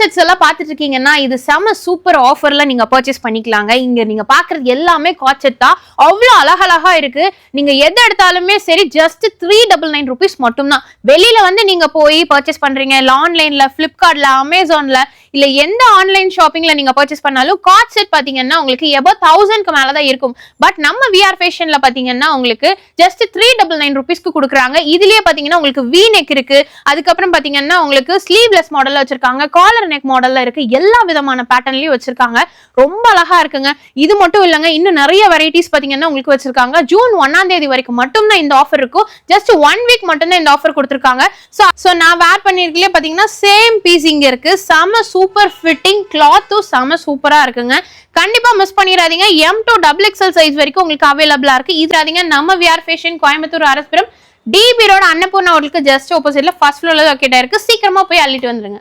Sets எல்லாம் பாத்துட்டு இருக்கீங்கன்னா இது செம சூப்பர் ஆஃபர்ல நீங்க பர்ச்சேஸ் பண்ணிக்கலாங்க. இங்க நீங்க பாக்குறது எல்லாமே காட் செட் தான். அவ்வளவு அழகழகா இருக்கு. நீங்க எது எடுத்தாலுமே சரி ஜஸ்ட் 399 rupees மட்டும் தான். வெளியில வந்து நீங்க போய் பர்ச்சேஸ் பண்றீங்க, ஆன்லைன்ல பிளிப்கார்ட்ல அமேசான்ல இல்ல எந்த ஆன்லைன் ஷாப்பிங்ல நீங்க பர்ச்சேஸ் பண்ணாலும் காட் செட் பாத்தீங்கன்னா உங்களுக்கு எபோ 1000க்கு மேலதான் இருக்கும். பட் நம்ம விஆர் ஃபேஷன்ல பாத்தீங்கன்னா உங்களுக்கு ஜஸ்ட் 399 rupeesக்கு கொடுக்குறாங்க. இதுலயே பாத்தீங்கன்னா உங்களுக்கு வி நெக் இருக்கு, அதுக்கப்புறம் பாத்தீங்கன்னா உங்களுக்கு ஸ்லீவ்லெஸ் மாடல்ல வச்சிருக்காங்க, காலர் நெக் மாடல்ல இருக்கு, எல்லா விதமான பேட்டர்ன்லயும் வச்சிருக்காங்க. ரொம்ப அழகா இருக்குங்க. இது மட்டும் இல்லங்க, இன்னும் நிறைய வெரைட்டிஸ் பாத்தீங்கன்னா உங்களுக்கு வச்சிருக்காங்க. ஜூன் 1ஆம் தேதி வரைக்கும் மட்டும் தான் இந்த ஆஃபர் இருக்கும். ஜஸ்ட் 1 வீக் மட்டும் தான் இந்த ஆஃபர் கொடுத்திருக்காங்க. சோ நான் வேர் பண்ணிருக்கலே பாத்தீங்கன்னா சேம் பீஸ் இங்க இருக்கு. செம சூப்பர் ஃபிட்டிங், கிளாத்தும் செம சூப்பரா இருக்குங்க. கண்டிப்பா மிஸ் பண்ணிடாதீங்க. M to XXL சைஸ் வரைக்கும் உங்களுக்கு அவைலபிளா இருக்கு. இது நம்ம V R fashion Coimbatore R S Puram DB road Annapoorna ஹோட்டலுக்கு ஜஸ்ட் ஆப்போசிட்ல ஃபர்ஸ்ட் ஃப்ளோர்ல லொகேட் ஆயிருக்கு. சீக்கிரமா போய் அள்ளிட்டு வந்துருங்க.